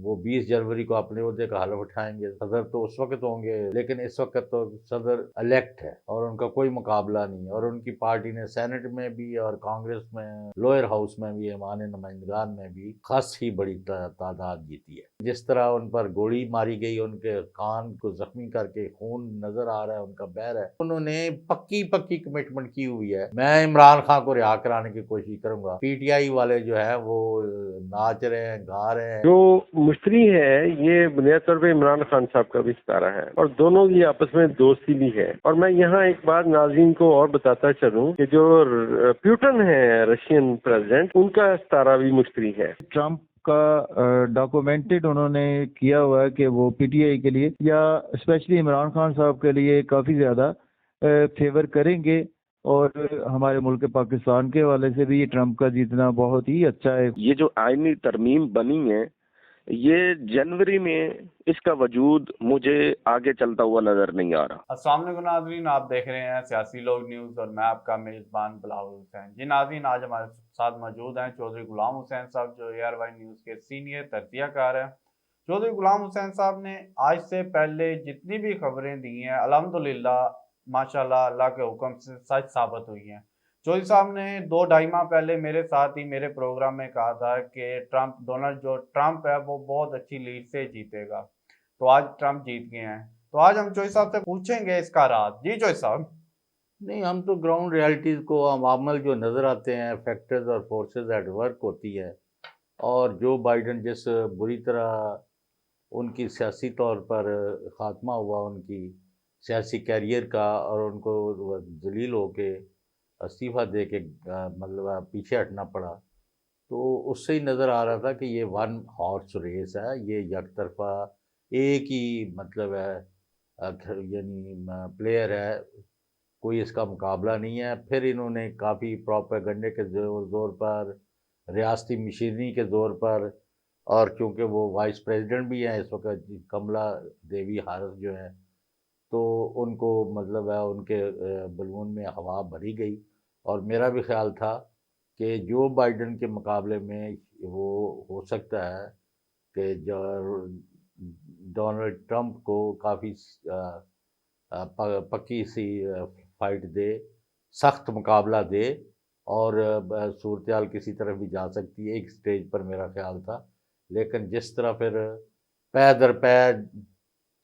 वो 20 जनवरी को अपने ओहदे का हलफ उठाएंगे। सदर तो उस वक्त होंगे, लेकिन इस वक्त तो सदर इलेक्ट है और उनका कोई मुकाबला नहीं है। और उनकी पार्टी ने सेनेट में भी और कांग्रेस में, लोअर हाउस में भी, ऐवान नुमाइंदगान में भी खासी बड़ी तादाद जीती है। जिस तरह उन पर गोली मारी गई, उनके कान को जख्मी करके खून नजर आ रहा है, उनका बहर है। उन्होंने पक्की पक्की कमिटमेंट की हुई है, मैं इमरान खान को रिहा कराने की कोशिश करूंगा। पीटीआई वाले जो है वो नाच रहे हैं, गा रहे हैं। जो मुश्तरी है ये बुनियादी तौर पे इमरान खान साहब का भी सितारा है और दोनों की आपस में दोस्ती भी है। और मैं यहाँ एक बात नाज़रीन को और बताता चलूं कि जो प्यूटन है रशियन प्रेसिडेंट, उनका सितारा भी मुश्तरी है। ट्रम्प का डॉक्यूमेंटेड उन्होंने किया हुआ है कि वो पीटीआई के लिए या स्पेशली इमरान खान साहब के लिए काफ़ी ज़्यादा फेवर करेंगे। और हमारे मुल्क पाकिस्तान के हवाले से भी ये ट्रम्प का जीतना बहुत ही अच्छा है। ये जो आईनी तरमीम बनी है, ये जनवरी में इसका वजूद मुझे आगे चलता हुआ नजर नहीं आ रहा। अस्सलाम वालेकुम नाज़रीन, आप देख रहे हैं सियासी लोग न्यूज़ और मैं आपका मेज़बान बिलावल हुसैन। जी नाज़रीन, आज हमारे साथ मौजूद हैं चौधरी गुलाम हुसैन साहब, जो ARY न्यूज़ के सीनियर तजज़ियाकार हैं। चौधरी गुलाम हुसैन साहब ने आज से पहले जितनी भी खबरें दी हैं, अल्हम्दुलिल्लाह माशाल्लाह अल्लाह के हुक्म से सच साबित हुई हैं। चौधरी साहब ने 2-2.5 माह पहले मेरे साथ ही मेरे प्रोग्राम में कहा था कि डोनाल्ड ट्रम्प है वो बहुत अच्छी लीड से जीतेगा। तो आज ट्रम्प जीत गए हैं। तो आज हम चौधरी साहब से पूछेंगे इसका राज। जी चौधरी साहब। नहीं, हम तो ग्राउंड रियलिटीज़ को, अवामल जो नज़र आते हैं, फैक्टर्स और फोर्सेस एट वर्क होती है। और जो बाइडन जिस बुरी तरह उनकी सियासी तौर पर ख़ात्मा हुआ उनकी सियासी कैरियर का, और उनको जलील होके इस्तीफ़ा दे के मतलब पीछे हटना पड़ा, तो उससे ही नज़र आ रहा था कि ये वन हॉर्स रेस है, ये एक तरफा एक ही मतलब है, यानी प्लेयर है, कोई इसका मुकाबला नहीं है। फिर इन्होंने काफ़ी प्रोपेगंडे के ज़ोर पर, रियासती मशीनरी के ज़ोर पर, और चूँकि वो वाइस प्रेसिडेंट भी हैं इस वक्त, कमला देवी हारिस जो हैं, तो उनको मतलब है उनके बलून में हवा भरी गई। और मेरा भी ख्याल था कि जो बाइडन के मुकाबले में वो हो सकता है कि जो डोनाल्ड ट्रंप को काफ़ी पक्की सी फाइट दे, सख्त मुकाबला दे, और सूरत किसी तरफ भी जा सकती है, एक स्टेज पर मेरा ख्याल था। लेकिन जिस तरह फिर पै दर पै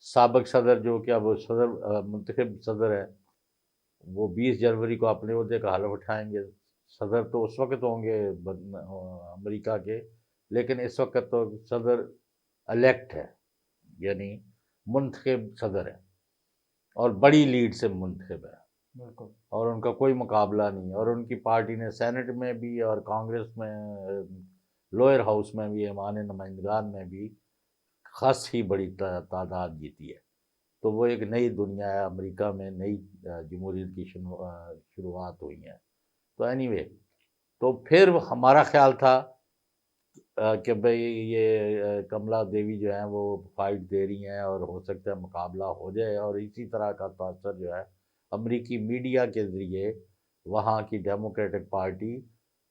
साबिक सदर, जो कि अब सदर मुंतखब सदर है, वो 20 जनवरी को अपने ओहदे का हलफ उठाएंगे। सदर तो उस वक्त होंगे अमेरिका के, लेकिन इस वक्त तो सदर इलेक्ट है, यानी मुंतखब सदर है, और बड़ी लीड से मुंतखब है। बिल्कुल। और उनका कोई मुकाबला नहीं है। और उनकी पार्टी ने सेनेट में भी और कांग्रेस में, लोअर हाउस में भी, ऐवान नुमाइंदगान में भी खासी बड़ी तादाद जीती है। तो वो एक नई दुनिया है, अमेरिका में नई जमहूरियत की शुरुआत हुई है। तो एनीवे, तो फिर हमारा ख्याल था कि भाई ये कमला देवी जो हैं वो फाइट दे रही हैं और हो सकता है मुकाबला हो जाए। और इसी तरह का तासर जो है अमेरिकी मीडिया के ज़रिए वहाँ की डेमोक्रेटिक पार्टी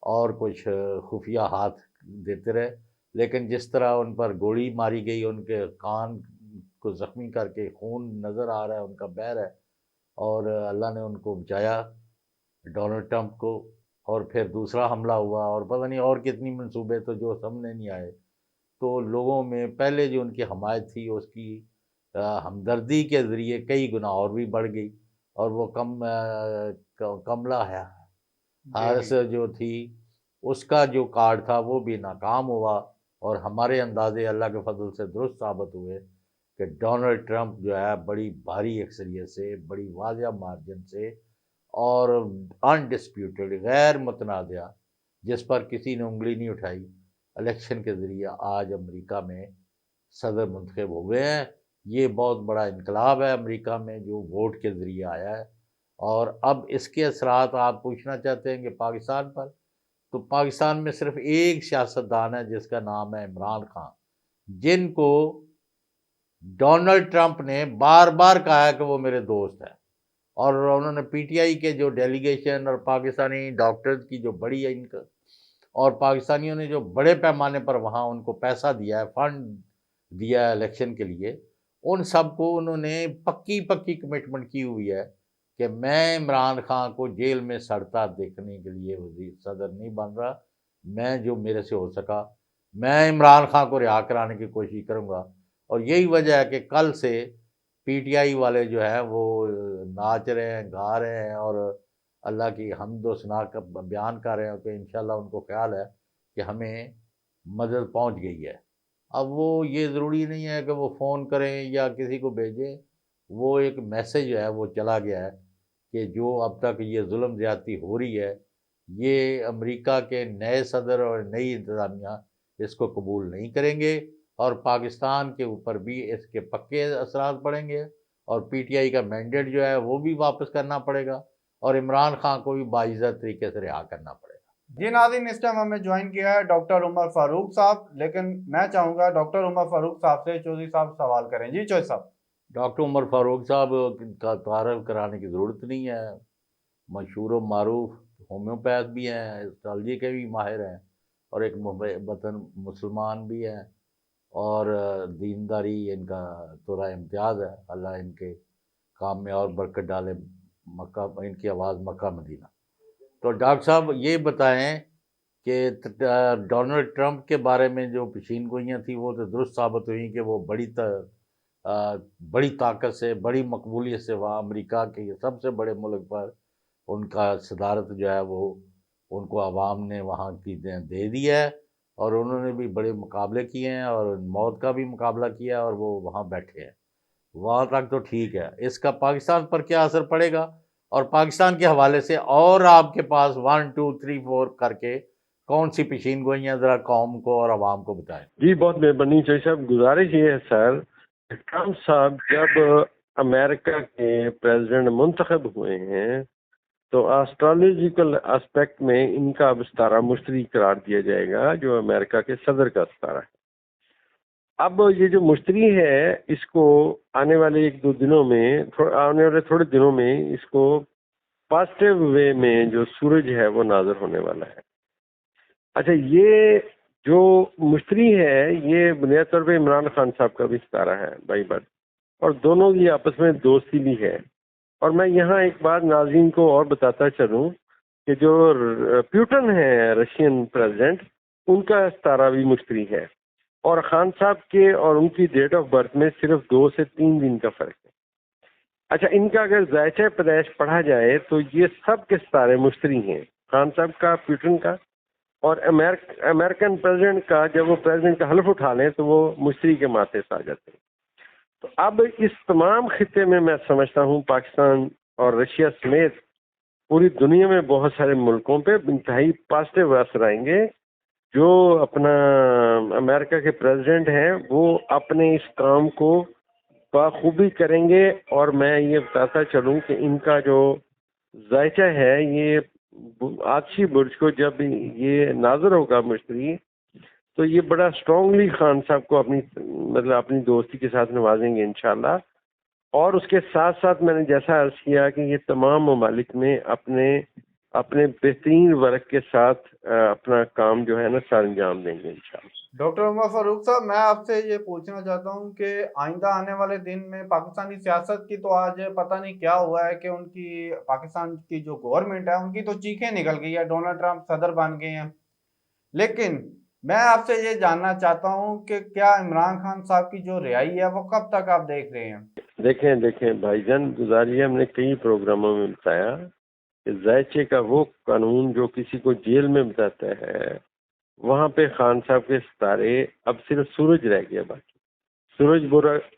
और कुछ खुफिया हाथ देते रहे। लेकिन जिस तरह उन पर गोली मारी गई, उनके कान को ज़ख्मी करके खून नज़र आ रहा है, उनका बहर है, और अल्लाह ने उनको बचाया, डोनाल्ड ट्रंप को। और फिर दूसरा हमला हुआ, और पता नहीं और कितनी मंसूबे तो जो सामने नहीं आए। तो लोगों में पहले जो उनकी हमायत थी उसकी हमदर्दी के ज़रिए कई गुना और भी बढ़ गई। और वो कमला है हारिस जो थी, उसका जो कार्ड था वो भी नाकाम हुआ। और हमारे अंदाजे अल्लाह के फजल से दुरुस्त साबित हुए कि डोनाल्ड ट्रंप जो है बड़ी भारी अक्सरियत से, बड़ी वाज़िया मार्जिन से, और अनडिस्प्यूटेड, गैर मुतनाज़ा, जिस पर किसी ने उंगली नहीं उठाई, इलेक्शन के ज़रिए आज अमेरिका में सदर मुंतखब हुए हैं। ये बहुत बड़ा इनकलाब है अमेरिका में जो वोट के ज़रिए आया है। और अब इसके असरात आप पूछना चाहते हैं कि पाकिस्तान पर, तो पाकिस्तान में सिर्फ एक सियासतदान है जिसका नाम है इमरान खान, जिनको डोनाल्ड ट्रंप ने बार बार कहा है कि वो मेरे दोस्त हैं। और उन्होंने पीटीआई के जो डेलीगेशन और पाकिस्तानी डॉक्टर्स की जो बड़ी है इनका, और पाकिस्तानियों ने जो बड़े पैमाने पर वहाँ उनको पैसा दिया है, फंड दिया इलेक्शन के लिए, उन सबको उन्होंने पक्की पक्की कमिटमेंट की हुई है कि मैं इमरान खान को जेल में सड़ता देखने के लिए वज़ीर सदर नहीं बन रहा। मैं जो मेरे से हो सका, मैं इमरान खान को रिहा कराने की कोशिश करूँगा। और यही वजह है कि कल से पीटीआई वाले जो हैं वो नाच रहे हैं, गा रहे हैं और अल्लाह की हम्द व सना का बयान कर रहे हैं कि इंशाल्लाह उनको ख़्याल है कि हमें मदद पहुंच गई है। अब वो ये ज़रूरी नहीं है कि वो फ़ोन करें या किसी को भेजें, वो एक मैसेज जो है वो चला गया है कि जो अब तक ये जुल्म ज़्यादती हो रही है, ये अमेरिका के नए सदर और नई इंतज़ामिया इसको कबूल नहीं करेंगे और पाकिस्तान के ऊपर भी इसके पक्के असरात पड़ेंगे और पीटीआई का मैंडेट जो है वो भी वापस करना पड़ेगा और इमरान खान को भी बाइज़्ज़त तरीके से रिहा करना पड़ेगा। जी नाज़रीन, इस टाइम हमें ज्वाइन किया है डॉक्टर उमर फारूक साहब, लेकिन मैं चाहूँगा डॉक्टर उमर फारूक साहब से चौधरी साहब सवाल करें। जी चौधरी साहब। डॉक्टर उमर फारूक साहब का तारफ़ कराने की ज़रूरत नहीं है, मशहूर व मारूफ होम्योपैथ भी हैं, एस्ट्रोलॉजी के भी माहिर हैं और एक वतन मुसलमान भी हैं और दीनदारी इनका तोरा इम्तियाज़ है। अल्लाह इनके काम में और बरकत डाले, मक्का इनकी आवाज़ मक्का मदीना। तो डॉक्टर साहब ये बताएं कि डोनाल्ड ट्रंप के बारे में जो पेशीन गोइयाँ थी वो तो दुरुस्त साबित हुई कि वो बड़ी ताकत से, बड़ी मकबूलियत से वहाँ अमेरिका के सबसे बड़े मुल्क पर उनका सदारत जो है वो उनको आवाम ने वहाँ की दे दी है और उन्होंने भी बड़े मुकाबले किए हैं और मौत का भी मुकाबला किया और वो वहाँ बैठे हैं। वहाँ तक तो ठीक है। इसका पाकिस्तान पर क्या असर पड़ेगा? और पाकिस्तान के हवाले से और आपके पास 1, 2, 3, 4 करके कौन-सी पेशीन गोइयाँ ज़रा कौम को और अवाम को बताएँ? जी बहुत मेहरबानी चौधरी साहब। गुजारिश ये है सर, ट्रम्प साहब जब अमेरिका के प्रेसिडेंट मुंतखब हुए हैं तो एस्ट्रोलॉजिकल एस्पेक्ट में इनका अब सितारा मुश्तरी करार दिया जाएगा जो अमेरिका के सदर का सितारा है। अब ये जो मुश्तरी है इसको आने वाले 1-2 दिनों में आने वाले थोड़े दिनों में इसको पॉजिटिव वे में जो सूरज है वो नाज़र होने वाला है। अच्छा, ये जो मुश्तरी है ये बुनियादी तौर पे इमरान खान साहब का भी सितारा है भाई बट, और दोनों की आपस में दोस्ती भी है। और मैं यहाँ एक बात नाज़रीन को और बताता चलूँ कि जो प्यूटन है रशियन प्रेसिडेंट, उनका सितारा भी मुश्तरी है और खान साहब के और उनकी डेट ऑफ बर्थ में सिर्फ 2 से 3 दिन का फर्क है। अच्छा, इनका अगर जायचा पैदाइश पढ़ा जाए तो ये सब के सितारे मुश्तरी हैं, खान साहब का, प्यूटन का और अमेरिकन प्रेसिडेंट का। जब वो प्रेसिडेंट का हल्फ उठा लें तो वो मुश्तरी के माथे से आ जाते हैं। तो अब इस तमाम खिते में मैं समझता हूँ पाकिस्तान और रशिया समेत पूरी दुनिया में बहुत सारे मुल्कों पे इंतहाई पॉजिटिव असर आएंगे। जो अपना अमेरिका के प्रेसिडेंट हैं वो अपने इस काम को बखूबी करेंगे और मैं ये बताता चलूँ कि इनका जो जायचा है ये आतशी बुर्ज को जब ये नाजर होगा मुश्तरी तो ये बड़ा स्ट्रांगली खान साहब को अपनी दोस्ती के साथ नवाजेंगे इंशाल्लाह। और उसके साथ साथ मैंने जैसा अर्ज किया कि ये तमाम ममालिक में अपने अपने बेहतरीन वर्क के साथ अपना काम जो है ना सर अंजाम देंगे इंशाल्लाह। डॉक्टर उमर फारूक साहब, मैं आपसे ये पूछना चाहता हूँ कि आइंदा आने वाले दिन में पाकिस्तानी सियासत की तो आज पता नहीं क्या हुआ है कि उनकी पाकिस्तान की जो गवर्नमेंट है उनकी तो चीखें निकल गई है, डोनाल्ड ट्रंप सदर बन गए हैं। लेकिन मैं आपसे ये जानना चाहता हूँ कि क्या इमरान खान साहब की जो रिहाई है वो कब तक आप देख रहे हैं? देखें भाईजान, गुजारिश हमने कई प्रोग्रामों में बताया कि जायचे का वो कानून जो किसी को जेल में बताता है, वहाँ पे खान साहब के सितारे अब सिर्फ सूरज रह गया। बाकी सूरज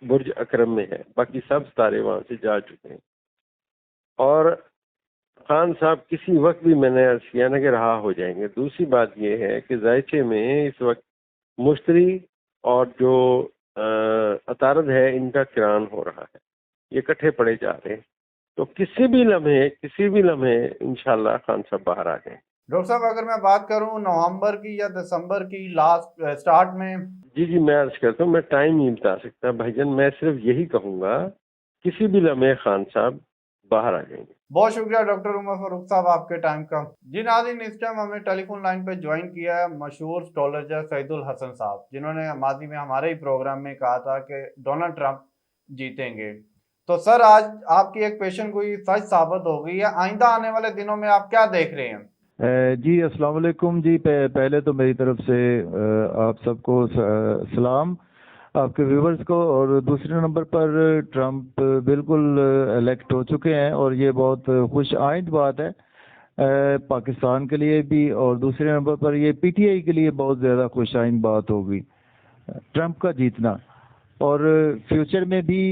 बुर्ज अकरम में है, बाकी सब सितारे वहाँ से जा चुके हैं। और खान साहब किसी वक्त भी मैंने अर्ज किया ना कि रहा हो जाएंगे। दूसरी बात ये है कि जायचे में इस वक्त मुश्तरी और जो अतारद है इनका किरान हो रहा है, ये इकट्ठे पड़े जा रहे हैं। तो किसी भी लम्हे इंशाल्लाह खान साहब बाहर आ जाएंगे। डॉक्टर साहब, अगर मैं बात करूं नवंबर की या दिसंबर की लास्ट स्टार्ट में? जी मैं अर्ज करता हूँ, मैं टाइम नहीं बता सकता भाईजान, मैं सिर्फ यही कहूँगा किसी भी लम्हे खान साहब बाहर आ जाएंगे। बहुत शुक्रिया डॉक्टर उमर फारूक साहब आपके टाइम का। जी नाज़रीन, इस टाइम हमें टेलीफोन लाइन पे ज्वाइन किया है मशहूर एस्ट्रोलॉजर सईदुल हसन साहब, जिन्होंने माजी में हमारे ही प्रोग्राम में कहा था कि डोनाल्ड ट्रंप जीतेंगे। तो सर, आज आपकी एक पेशन गोई सच साबित हो गई है। आइंदा आने वाले दिनों में आप क्या देख रहे हैं? जी अस्सलाम वालेकुम जी। पहले तो मेरी तरफ से आप सबको सलाम, आपके व्यूवर्स को। और दूसरे नंबर पर ट्रंप बिल्कुल इलेक्ट हो चुके हैं और ये बहुत खुश आइंद बात है पाकिस्तान के लिए भी। और दूसरे नंबर पर ये पीटीआई के लिए बहुत ज़्यादा खुश आइंद बात होगी ट्रंप का जीतना। और फ्यूचर में भी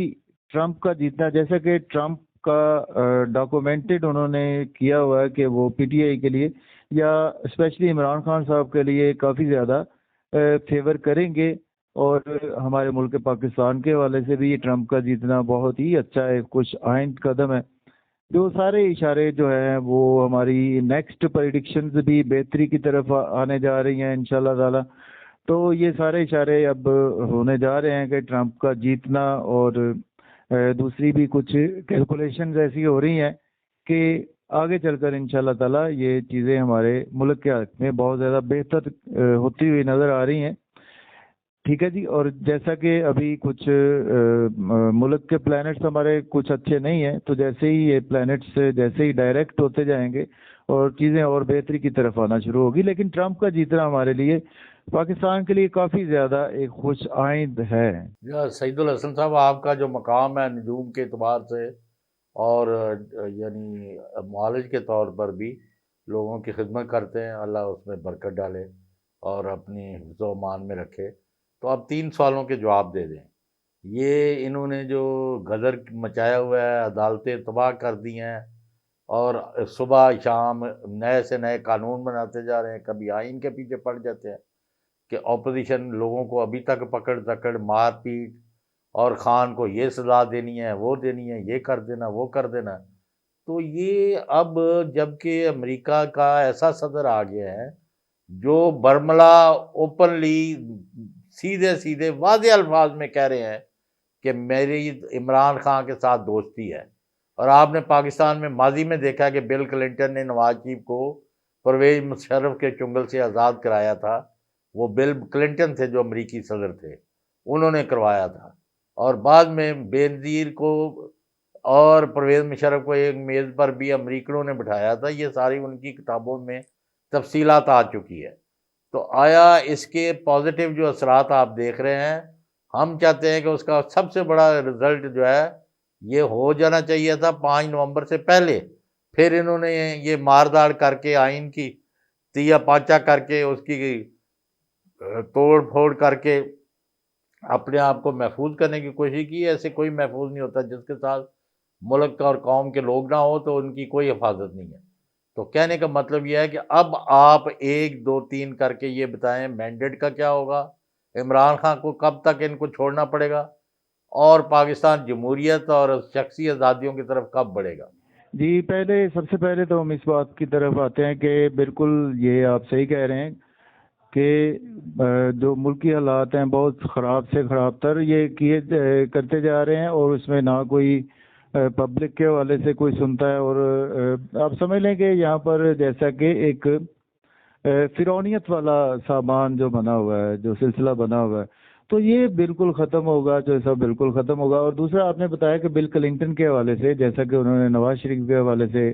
ट्रंप का जीतना, जैसा कि ट्रंप का डॉक्यूमेंटेड उन्होंने किया हुआ है कि वो पीटीआई के लिए या स्पेशली इमरान खान साहब के लिए काफ़ी ज़्यादा फेवर करेंगे। और हमारे मुल्क पाकिस्तान के हवाले से भी ये ट्रंप का जीतना बहुत ही अच्छा है, कुछ आइंद कदम है। जो सारे इशारे जो हैं वो हमारी नेक्स्ट प्रेडिक्शंस भी बेहतरी की तरफ आने जा रही हैं इंशाल्लाह ताला। तो ये सारे इशारे अब होने जा रहे हैं कि ट्रंप का जीतना। और दूसरी भी कुछ कैलकुलेशंस ऐसी हो रही हैं कि आगे चलकर इंशाल्लाह ताला ये चीज़ें हमारे मुल्क के हक़ में बहुत ज़्यादा बेहतर होती हुई नज़र आ रही हैं। ठीक है जी। और जैसा कि अभी कुछ मुल्क के प्लैनेट्स हमारे कुछ अच्छे नहीं हैं, तो जैसे ही ये प्लैनेट्स जैसे ही डायरेक्ट होते जाएंगे और चीज़ें और बेहतरी की तरफ आना शुरू होगी। लेकिन ट्रंप का जीतना हमारे लिए, पाकिस्तान के लिए काफ़ी ज़्यादा एक खुश आइंद है। या सईदुल हसन साहब, आपका जो मकाम है नजूम के एतबार से और यानी मुआलिज के तौर पर भी लोगों की खिदमत करते हैं, अल्लाह उसमें बरकत डाले और अपनी हिफ्ज़ मान में रखे। तो आप 3 सवालों के जवाब दे दें। ये इन्होंने जो गदर मचाया हुआ है, अदालतें तबाह कर दी हैं और सुबह शाम नए से नए कानून बनाते जा रहे हैं, कभी आइन के पीछे पड़ जाते हैं कि ऑपोजिशन लोगों को अभी तक पकड़ दकड़ मार पीट और ख़ान को ये सज़ा देनी है, वो देनी है, ये कर देना, वो कर देना। तो ये अब जबकि अमेरिका का ऐसा सदर आ गया है जो बर्मला ओपनली सीधे-सीधे वाज़ेह अल्फाज में कह रहे हैं कि मेरी इमरान खान के साथ दोस्ती है। और आपने पाकिस्तान में माजी में देखा कि बिल क्लिंटन ने नवाज शरीफ को परवेज मुशर्रफ के चुंगल से आज़ाद कराया था। वो बिल क्लिंटन थे जो अमरीकी सदर थे, उन्होंने करवाया था। और बाद में बेनज़ीर को और परवेज मुशर्रफ को एक मेज़ पर भी अमरीकनों ने बिठाया था। ये सारी उनकी किताबों में तफसीलात आ चुकी है। तो आया इसके पॉजिटिव जो असरात आप देख रहे हैं, हम चाहते हैं कि उसका सबसे बड़ा रिज़ल्ट जो है ये हो जाना चाहिए था 5 नवंबर से पहले। फिर इन्होंने ये मार-धाड़ करके आइन की तिया-पाचा करके उसकी तोड़-फोड़ करके अपने आप को महफूज करने की कोशिश की। ऐसे कोई महफूज नहीं होता, जिसके साथ मुल्क और कौम के लोग ना हो तो उनकी कोई हिफाजत नहीं है। तो कहने का मतलब यह है कि अब आप 1, 2, 3 करके ये बताएं मैंडेट का क्या होगा, इमरान खान को कब तक इनको छोड़ना पड़ेगा और पाकिस्तान जमहूरियत और शख्सी आज़ादियों की तरफ कब बढ़ेगा? जी, सबसे पहले तो हम इस बात की तरफ आते हैं कि बिल्कुल ये आप सही कह रहे हैं कि जो मुल्की हालात हैं बहुत ख़राब से ख़राब तर ये करते जा रहे हैं और उसमें ना कोई पब्लिक के हवाले से कोई सुनता है। और आप समझ लें कि यहाँ पर जैसा कि एक फिरौनियत वाला सामान जो बना हुआ है, जो सिलसिला बना हुआ है, तो ये बिल्कुल ख़त्म होगा, जो सब बिल्कुल ख़त्म होगा। और दूसरा आपने बताया कि बिल क्लिंटन के हवाले से, जैसा कि उन्होंने नवाज शरीफ के हवाले से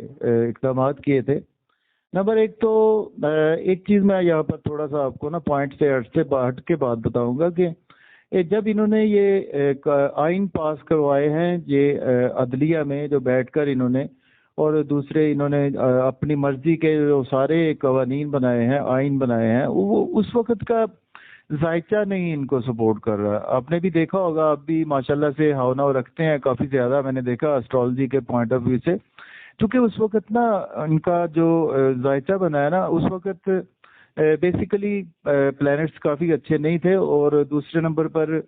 इक़दाम किए थे। नंबर एक तो एक चीज़ मैं यहाँ पर थोड़ा सा आपको ना पॉइंट से हट के बात बताऊंगा कि जब इन्होंने ये आइन पास करवाए हैं ये अदलिया में जो बैठकर इन्होंने, और दूसरे इन्होंने अपनी मर्जी के जो सारे कवानीन बनाए हैं, आइन बनाए हैं, वो उस वक्त का जायका नहीं इनको सपोर्ट कर रहा है। आपने भी देखा होगा, आप भी माशाल्लाह से हाव रखते हैं काफ़ी ज़्यादा, मैंने देखा एस्ट्रोलॉजी के पॉइंट ऑफ व्यू से। क्योंकि उस वक्त ना इनका जो जायका बनाया ना, उस वक्त बेसिकली प्लैनेट्स काफ़ी अच्छे नहीं थे। और दूसरे नंबर पर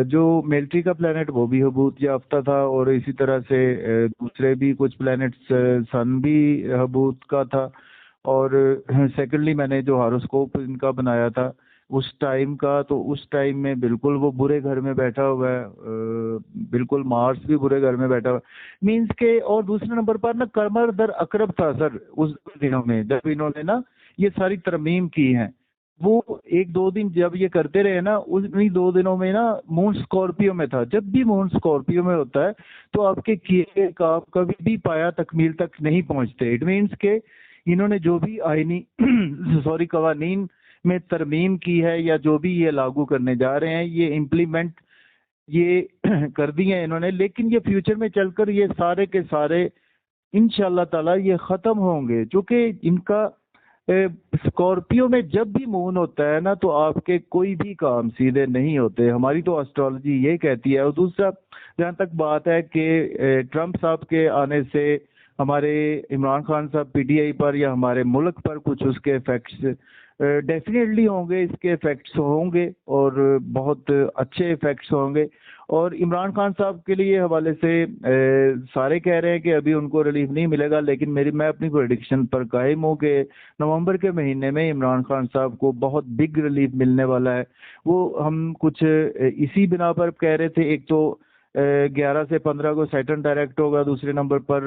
जो मिलिट्री का प्लैनेट वो भी हबूत याफ्ता था, और इसी तरह से दूसरे भी कुछ प्लैनेट्स, सन भी हबूत का था। और सेकेंडली मैंने जो हारोस्कोप इनका बनाया था उस टाइम का, तो उस टाइम में बिल्कुल वो बुरे घर में बैठा हुआ है, बिल्कुल मार्स भी बुरे घर में बैठा हुआ है मीन्स के। और दूसरे नंबर पर ना कमर दर अकरब था सर उस दिनों में, जब इन्होंने ना ये सारी तरमीम की है। वो एक दो दिन जब ये करते रहे ना, उन्हीं 2 दिनों में ना मून स्कॉर्पियो में था। जब भी मून स्कॉर्पियो में होता है तो आपके किए काम कभी भी पाया तकमील तक नहीं पहुंचते। इट मीन्स के इन्होंने जो भी आईनी सॉरी कवानीन में तरमीम की है या जो भी ये लागू करने जा रहे हैं, ये इम्प्लीमेंट ये कर दिए हैं इन्होंने, लेकिन ये फ्यूचर में चलकर ये सारे के सारे इंशाल्लाह ताला ये खत्म होंगे। क्योंकि इनका स्कॉर्पियो में जब भी मून होता है ना, तो आपके कोई भी काम सीधे नहीं होते, हमारी तो एस्ट्रोलॉजी ये कहती है। और दूसरा, जहाँ तक बात है कि ट्रम्प साहब के आने से हमारे इमरान खान साहब पीटीआई पर या हमारे मुल्क पर कुछ उसके इफेक्ट्स डेफिनेटली होंगे, इसके इफेक्ट्स होंगे और बहुत अच्छे इफेक्ट्स होंगे। और इमरान खान साहब के लिए हवाले से सारे कह रहे हैं कि अभी उनको रिलीफ नहीं मिलेगा, लेकिन मैं अपनी प्रेडिक्शन पर कायम हूँ कि नवंबर के महीने में इमरान खान साहब को बहुत बिग रिलीफ मिलने वाला है। वो हम कुछ इसी बिना पर कह रहे थे, एक तो 11 से 15 को सैटर्न डायरेक्ट होगा, दूसरे नंबर पर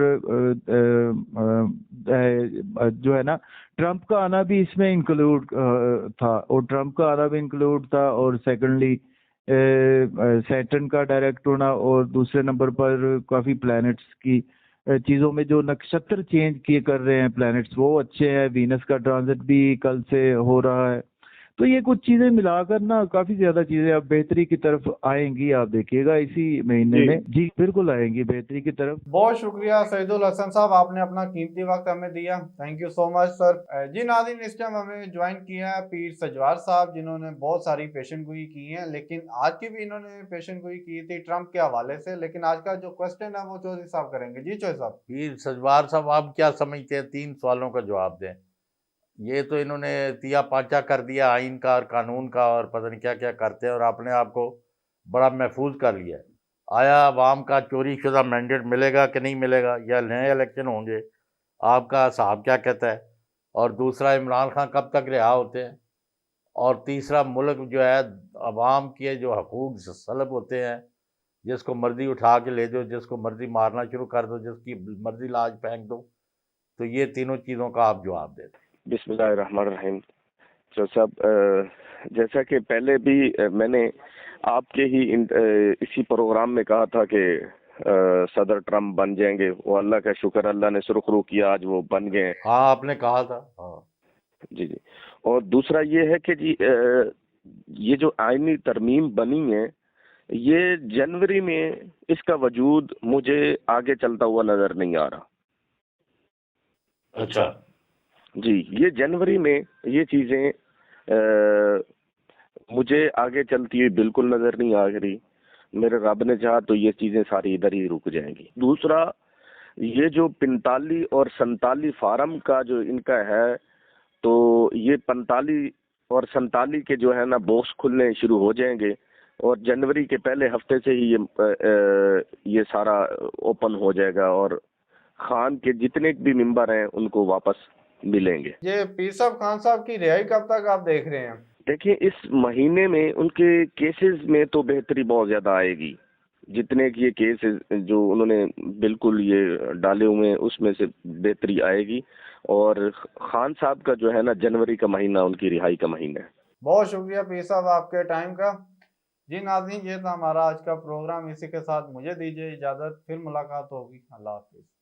जो है ना ट्रम्प का आना भी इसमें इंक्लूड था, और ट्रम्प का आना भी इंक्लूड था। और सेकेंडली सैटर्न का डायरेक्ट होना, और दूसरे नंबर पर काफ़ी प्लैनेट्स की चीज़ों में जो नक्षत्र चेंज किए कर रहे हैं प्लैनेट्स, वो अच्छे हैं। वीनस का ट्रांजिट भी कल से हो रहा है। तो ये कुछ चीजें मिलाकर ना काफी ज्यादा चीजें अब बेहतरी की तरफ आएंगी, आप देखिएगा इसी महीने जी। में। जी बिल्कुल आएंगी बेहतरी की तरफ। बहुत शुक्रिया सईदुल हसन साहब, आपने अपना कीमती वक्त हमें दिया। Thank you so much sir. जी नाज़रीन, इस टाइम हमें ज्वाइन किया है पीर सजवार साहब, जिन्होंने बहुत सारी पेशन गोई की है, लेकिन आज की भी इन्होंने पेशन गोई की थी ट्रम्प के हवाले से। लेकिन आज का जो क्वेश्चन है वो चौधरी साहब करेंगे। जी चौधरी साहब। पीर सजवार साहब, आप क्या समझते हैं? 3 सवालों का जवाब दें। ये तो इन्होंने तिया पांचा कर दिया आइन का और कानून का, और पता नहीं क्या क्या करते हैं, और अपने आप को बड़ा महफूज कर लिया है। आया अवाम का चोरी शुदा मैंडेट मिलेगा कि नहीं मिलेगा, या नए इलेक्शन होंगे? आपका साहब क्या कहता है? और दूसरा, इमरान खान कब तक रिहा होते हैं? और तीसरा, मुल्क जो है अवाम के जो हकूक सलब होते हैं, जिसको मर्जी उठा के ले दो, जिसको मर्जी मारना शुरू कर दो, जिसकी मर्जी लाज फेंक दो। तो ये तीनों चीज़ों का आप जवाब दें। बिस्मिल्लाहिर्रहमानिर्रहीम। तो साहब, जैसा कि पहले भी मैंने आपके ही इसी प्रोग्राम में कहा था कि सदर ट्रम्प बन जाएंगे, वो अल्लाह का शुक्र, अल्लाह ने सुरखरू किया, आज वो बन गए। हाँ, आपने कहा था। हाँ जी जी। और दूसरा ये है कि जी ये जो आईनी तरमीम बनी है, ये जनवरी में इसका वजूद मुझे आगे चलता हुआ नजर नहीं आ रहा। अच्छा। जी, ये जनवरी में ये चीजें मुझे आगे चलती हुई बिल्कुल नजर नहीं आ रही। मेरे रब ने चाहा तो ये चीजें सारी इधर ही रुक जाएंगी। दूसरा, ये जो 45 और 47 फार्म का जो इनका है, तो ये 45 और 47 के जो है ना बॉक्स खुलने शुरू हो जाएंगे, और जनवरी के पहले हफ्ते से ही ये सारा ओपन हो जाएगा, और खान के जितने भी मेंबर हैं उनको वापस मिलेंगे। ये पीर साहब खान साहब की रिहाई कब तक आप देख रहे हैं? देखिए, इस महीने में उनके केसेस में तो बेहतरी बहुत ज्यादा आएगी। जितने ये केसेस जो उन्होंने बिल्कुल ये डाले हुए हैं उसमें से बेहतरी आएगी। और खान साहब का जो है ना जनवरी का महीना उनकी रिहाई का महीना है। बहुत शुक्रिया पीर साहब आपके टाइम का। जी नाज़रीन, ये था हमारा आज का प्रोग्राम। इसी के साथ मुझे दीजिए इजाज़त, फिर मुलाकात होगी। अल्लाह हाफिज़।